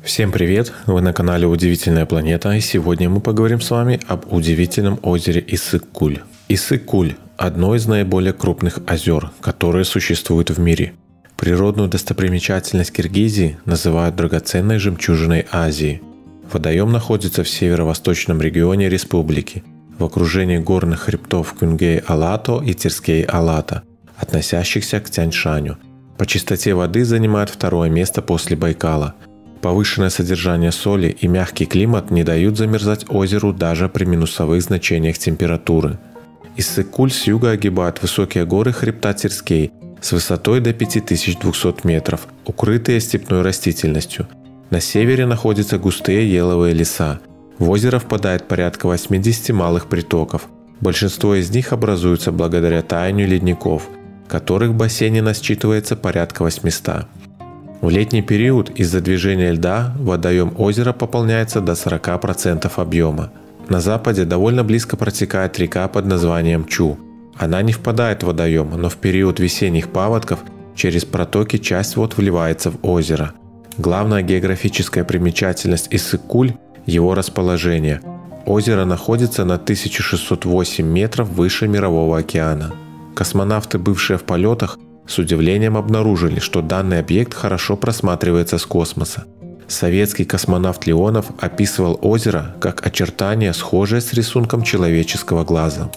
Всем привет! Вы на канале Удивительная планета, и сегодня мы поговорим с вами об удивительном озере Иссык-Куль. Иссык-Куль – одно из наиболее крупных озер, которые существуют в мире. Природную достопримечательность Киргизии называют драгоценной жемчужиной Азии. Водоем находится в северо-восточном регионе республики, в окружении горных хребтов Кюнгей-Алато и Терскей-Алато, относящихся к Тянь-Шаню. По чистоте воды занимает второе место после Байкала. Повышенное содержание соли и мягкий климат не дают замерзать озеру даже при минусовых значениях температуры. Иссык-Куль с юга огибают высокие горы хребта Терскей с высотой до 5200 метров, укрытые степной растительностью. На севере находятся густые еловые леса. В озеро впадает порядка 80 малых притоков. Большинство из них образуются благодаря таянию ледников, которых в бассейне насчитывается порядка 800. В летний период из-за движения льда водоем озера пополняется до 40% объема. На западе довольно близко протекает река под названием Чу. Она не впадает в водоем, но в период весенних паводков через протоки часть вод вливается в озеро. Главная географическая примечательность Иссык-Куль – его расположение. Озеро находится на 1608 метров выше Мирового океана. Космонавты, бывшие в полетах, с удивлением обнаружили, что данный объект хорошо просматривается с космоса. Советский космонавт Леонов описывал озеро как очертание, схожее с рисунком человеческого глаза.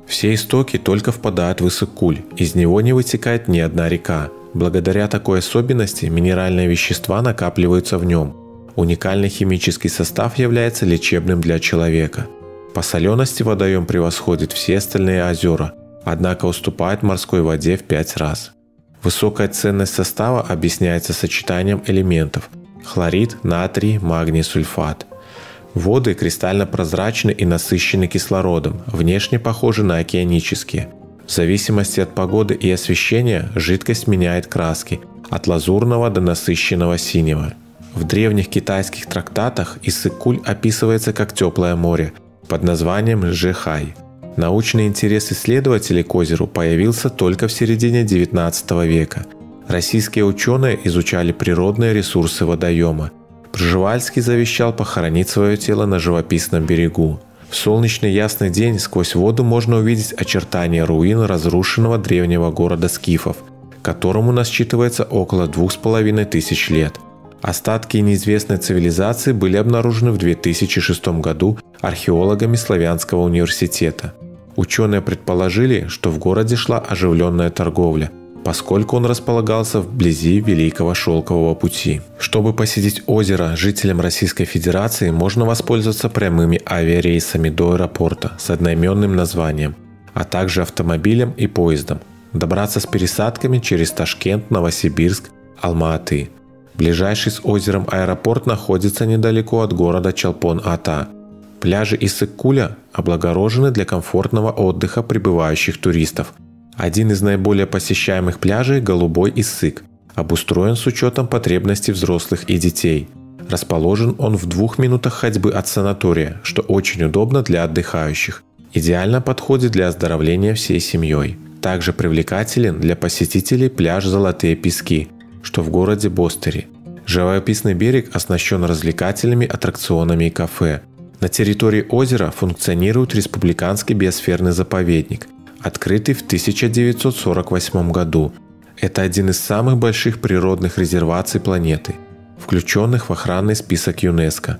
Все истоки только впадают в Иссык-Куль, из него не вытекает ни одна река. Благодаря такой особенности минеральные вещества накапливаются в нем. Уникальный химический состав является лечебным для человека. По солености водоем превосходит все остальные озера, однако уступает морской воде в 5 раз. Высокая ценность состава объясняется сочетанием элементов – хлорид, натрий, магний, сульфат. Воды кристально прозрачны и насыщены кислородом, внешне похожи на океанические. В зависимости от погоды и освещения жидкость меняет краски – от лазурного до насыщенного синего. В древних китайских трактатах Иссык-Куль описывается как теплое море под названием Жэхай. Научный интерес исследователей к озеру появился только в середине XIX века. Российские ученые изучали природные ресурсы водоема. Пржевальский завещал похоронить свое тело на живописном берегу. В солнечный ясный день сквозь воду можно увидеть очертания руин разрушенного древнего города скифов, которому насчитывается около 2500 лет. Остатки неизвестной цивилизации были обнаружены в 2006 году археологами Славянского университета. Ученые предположили, что в городе шла оживленная торговля, поскольку он располагался вблизи Великого Шелкового пути. Чтобы посетить озеро жителям Российской Федерации, можно воспользоваться прямыми авиарейсами до аэропорта с одноименным названием, а также автомобилем и поездом. Добраться с пересадками через Ташкент, Новосибирск, Алма-Аты. Ближайший с озером аэропорт находится недалеко от города Чолпон-Ата. Пляжи Иссык-Куля облагорожены для комфортного отдыха прибывающих туристов. Один из наиболее посещаемых пляжей – Голубой Иссык, обустроен с учетом потребностей взрослых и детей. Расположен он в 2 минутах ходьбы от санатория, что очень удобно для отдыхающих. Идеально подходит для оздоровления всей семьей. Также привлекателен для посетителей пляж Золотые Пески, что в городе Бостери. Живописный берег оснащен развлекательными аттракционами и кафе. На территории озера функционирует Республиканский биосферный заповедник, открытый в 1948 году. Это один из самых больших природных резерваций планеты, включенных в охранный список ЮНЕСКО.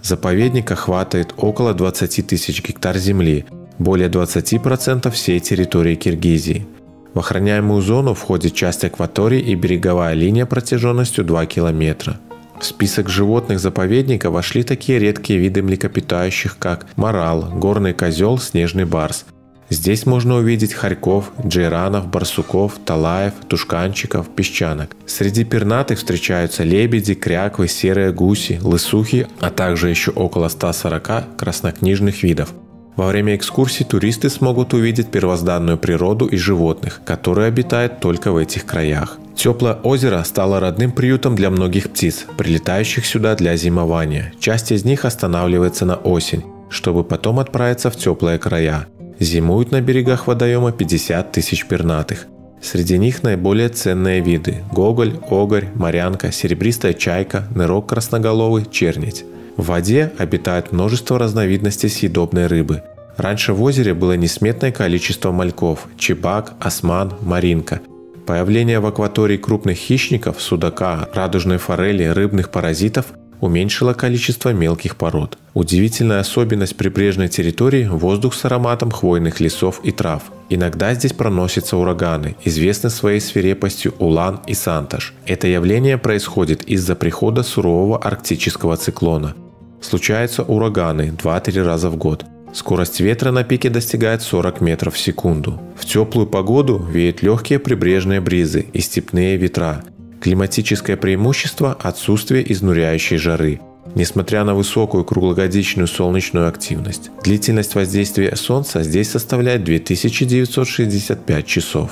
Заповедник охватывает около 20 тысяч гектар земли, более 20% всей территории Киргизии. В охраняемую зону входит часть акватории и береговая линия протяженностью 2 километра. В список животных заповедника вошли такие редкие виды млекопитающих, как морал, горный козел, снежный барс. Здесь можно увидеть хорьков, джейранов, барсуков, талаев, тушканчиков, песчанок. Среди пернатых встречаются лебеди, кряквы, серые гуси, лысухи, а также еще около 140 краснокнижных видов. Во время экскурсий туристы смогут увидеть первозданную природу и животных, которые обитают только в этих краях. Теплое озеро стало родным приютом для многих птиц, прилетающих сюда для зимования. Часть из них останавливается на осень, чтобы потом отправиться в теплые края. Зимуют на берегах водоема 50 тысяч пернатых. Среди них наиболее ценные виды – гоголь, огорь, морянка, серебристая чайка, нырок красноголовый, чернить. В воде обитает множество разновидностей съедобной рыбы. Раньше в озере было несметное количество мальков – чебак, осман, маринка. Появление в акватории крупных хищников – судака, радужной форели, рыбных паразитов – уменьшило количество мелких пород. Удивительная особенность прибрежной территории – воздух с ароматом хвойных лесов и трав. Иногда здесь проносятся ураганы, известны своей свирепостью Улан и Санташ. Это явление происходит из-за прихода сурового арктического циклона. Случаются ураганы 2-3 раза в год. Скорость ветра на пике достигает 40 метров в секунду. В теплую погоду веют легкие прибрежные бризы и степные ветра. Климатическое преимущество – отсутствие изнуряющей жары, несмотря на высокую круглогодичную солнечную активность. Длительность воздействия Солнца здесь составляет 2965 часов.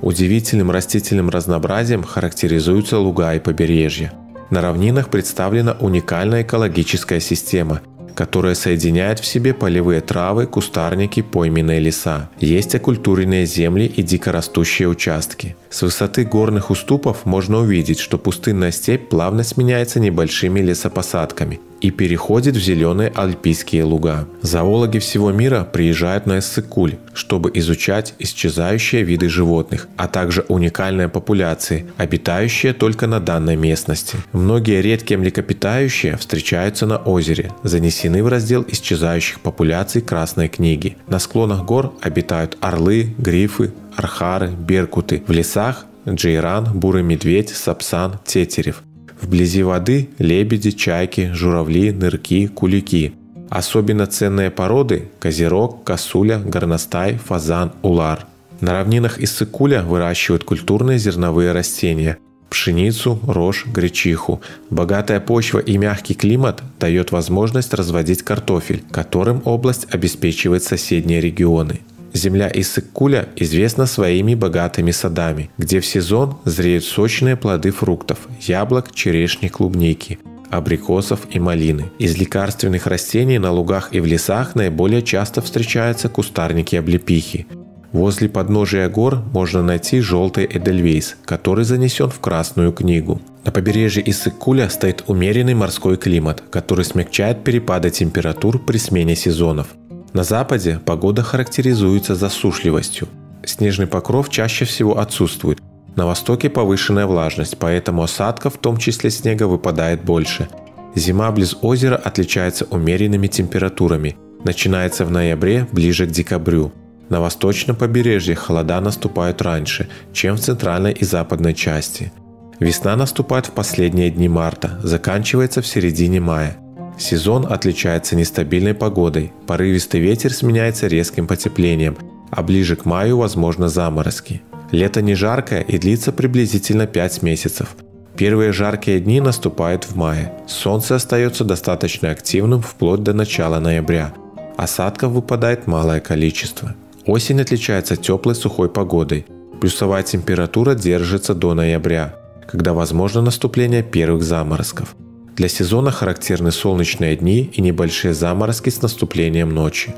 Удивительным растительным разнообразием характеризуются луга и побережья. На равнинах представлена уникальная экологическая система, которая соединяет в себе полевые травы, кустарники, пойменные леса. Есть окультуренные земли и дикорастущие участки. С высоты горных уступов можно увидеть, что пустынная степь плавно сменяется небольшими лесопосадками и переходит в зеленые альпийские луга. Зоологи всего мира приезжают на Иссык-Куль, чтобы изучать исчезающие виды животных, а также уникальные популяции, обитающие только на данной местности. Многие редкие млекопитающие встречаются на озере, занесены в раздел исчезающих популяций Красной книги. На склонах гор обитают орлы, грифы, архары, беркуты. В лесах – джейран, бурый медведь, сапсан, тетерев. Вблизи воды – лебеди, чайки, журавли, нырки, кулики. Особенно ценные породы – козерог, косуля, горностай, фазан, улар. На равнинах Иссык-Куля выращивают культурные зерновые растения – пшеницу, рожь, гречиху. Богатая почва и мягкий климат дает возможность разводить картофель, которым область обеспечивает соседние регионы. Земля Иссык-Куля известна своими богатыми садами, где в сезон зреют сочные плоды фруктов – яблок, черешни, клубники, абрикосов и малины. Из лекарственных растений на лугах и в лесах наиболее часто встречаются кустарники-облепихи. Возле подножия гор можно найти желтый эдельвейс, который занесен в Красную книгу. На побережье Иссык-Куля стоит умеренный морской климат, который смягчает перепады температур при смене сезонов. На западе погода характеризуется засушливостью. Снежный покров чаще всего отсутствует. На востоке повышенная влажность, поэтому осадков, в том числе снега, выпадает больше. Зима близ озера отличается умеренными температурами. Начинается в ноябре, ближе к декабрю. На восточном побережье холода наступают раньше, чем в центральной и западной части. Весна наступает в последние дни марта, заканчивается в середине мая. Сезон отличается нестабильной погодой, порывистый ветер сменяется резким потеплением, а ближе к маю возможны заморозки. Лето не жаркое и длится приблизительно 5 месяцев. Первые жаркие дни наступают в мае. Солнце остается достаточно активным вплоть до начала ноября. Осадков выпадает малое количество. Осень отличается теплой сухой погодой. Плюсовая температура держится до ноября, когда возможно наступление первых заморозков. Для сезона характерны солнечные дни и небольшие заморозки с наступлением ночи.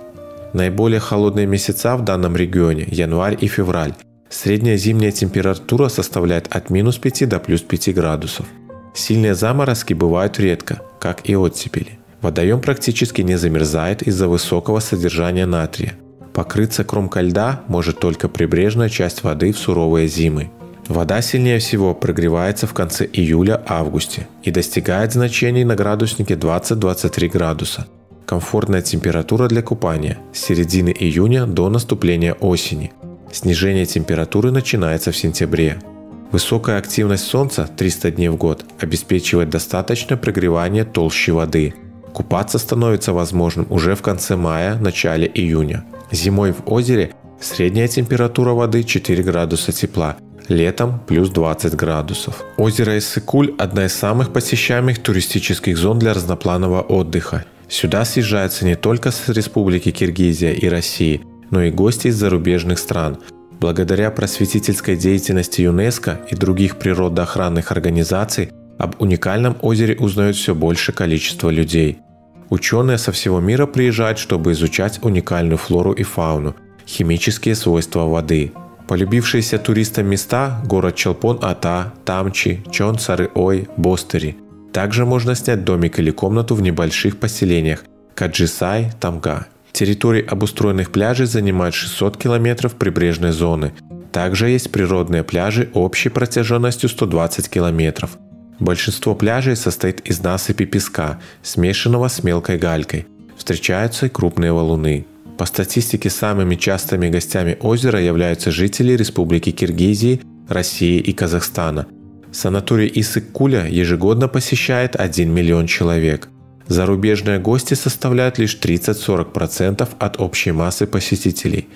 Наиболее холодные месяца в данном регионе – январь и февраль. Средняя зимняя температура составляет от -5 до +5 градусов. Сильные заморозки бывают редко, как и оттепели. Водоем практически не замерзает из-за высокого содержания натрия. Покрыться кромкой льда может только прибрежная часть воды в суровые зимы. Вода сильнее всего прогревается в конце июля-августе и достигает значений на градуснике 20-23 градуса. Комфортная температура для купания с середины июня до наступления осени. Снижение температуры начинается в сентябре. Высокая активность Солнца 300 дней в год обеспечивает достаточное прогревание толщи воды. Купаться становится возможным уже в конце мая, начале июня. Зимой в озере средняя температура воды 4 градуса тепла, летом плюс 20 градусов. Озеро Иссык-Куль – одна из самых посещаемых туристических зон для разнопланового отдыха. Сюда съезжаются не только с Республики Киргизия и России, но и гости из зарубежных стран. Благодаря просветительской деятельности ЮНЕСКО и других природоохранных организаций об уникальном озере узнает все большее количество людей. Ученые со всего мира приезжают, чтобы изучать уникальную флору и фауну, химические свойства воды. Полюбившиеся туристам места – город Чолпон-Ата, Тамчи, Чон-Сары-Ой, Бостери. Также можно снять домик или комнату в небольших поселениях Каджисай, Тамга. Территории обустроенных пляжей занимают 600 километров прибрежной зоны. Также есть природные пляжи общей протяженностью 120 километров. Большинство пляжей состоит из насыпи песка, смешанного с мелкой галькой. Встречаются и крупные валуны. По статистике, самыми частыми гостями озера являются жители Республики Киргизии, России и Казахстана. Санаторий Иссык-Куля ежегодно посещает 1 миллион человек. Зарубежные гости составляют лишь 30-40% от общей массы посетителей.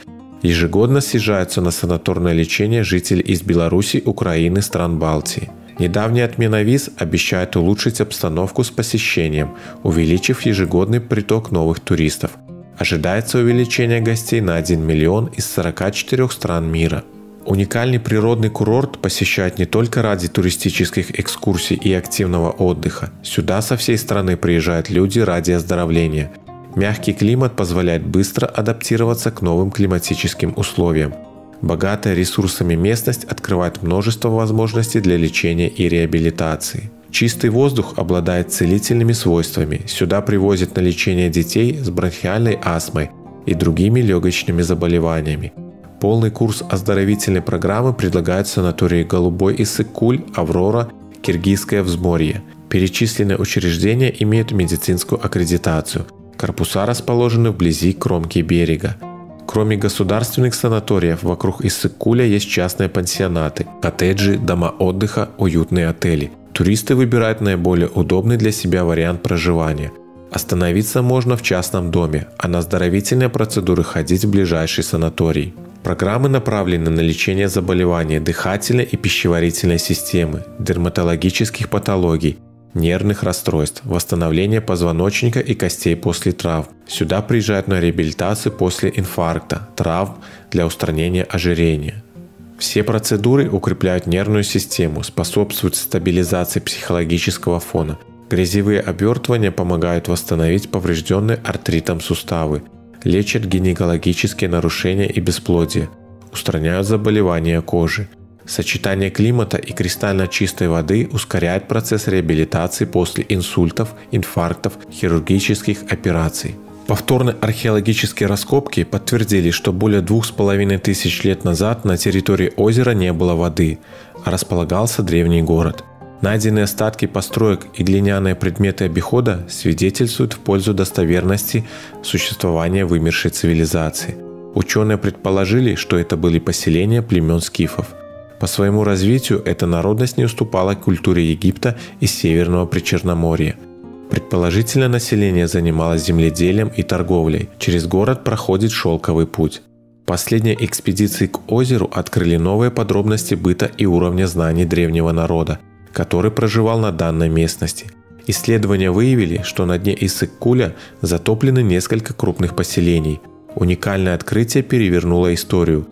Ежегодно съезжаются на санаторное лечение жители из Беларуси, Украины, стран Балтии. Недавняя отмена виз обещает улучшить обстановку с посещением, увеличив ежегодный приток новых туристов. Ожидается увеличение гостей на 1 миллион из 44 стран мира. Уникальный природный курорт посещают не только ради туристических экскурсий и активного отдыха. Сюда со всей страны приезжают люди ради оздоровления. Мягкий климат позволяет быстро адаптироваться к новым климатическим условиям. Богатая ресурсами местность открывает множество возможностей для лечения и реабилитации. Чистый воздух обладает целительными свойствами. Сюда привозят на лечение детей с бронхиальной астмой и другими легочными заболеваниями. Полный курс оздоровительной программы предлагают санатории Голубой Иссык-Куль, Аврора, Киргизское взморье. Перечисленные учреждения имеют медицинскую аккредитацию. Корпуса расположены вблизи кромки берега. Кроме государственных санаториев, вокруг Иссык-Куля есть частные пансионаты, коттеджи, дома отдыха, уютные отели. Туристы выбирают наиболее удобный для себя вариант проживания. Остановиться можно в частном доме, а на оздоровительные процедуры ходить в ближайший санаторий. Программы направлены на лечение заболеваний дыхательной и пищеварительной системы, дерматологических патологий, нервных расстройств, восстановление позвоночника и костей после травм. Сюда приезжают на реабилитацию после инфаркта, травм для устранения ожирения. Все процедуры укрепляют нервную систему, способствуют стабилизации психологического фона. Грязевые обертывания помогают восстановить поврежденные артритом суставы, лечат гинекологические нарушения и бесплодие, устраняют заболевания кожи. Сочетание климата и кристально чистой воды ускоряет процесс реабилитации после инсультов, инфарктов, хирургических операций. Повторные археологические раскопки подтвердили, что более 2500 лет назад на территории озера не было воды, а располагался древний город. Найденные остатки построек и глиняные предметы обихода свидетельствуют в пользу достоверности существования вымершей цивилизации. Ученые предположили, что это были поселения племен скифов. По своему развитию эта народность не уступала культуре Египта и Северного Причерноморья. Предположительно, население занималось земледелием и торговлей. Через город проходит шелковый путь. Последние экспедиции к озеру открыли новые подробности быта и уровня знаний древнего народа, который проживал на данной местности. Исследования выявили, что на дне Иссык-Куля затоплены несколько крупных поселений. Уникальное открытие перевернуло историю.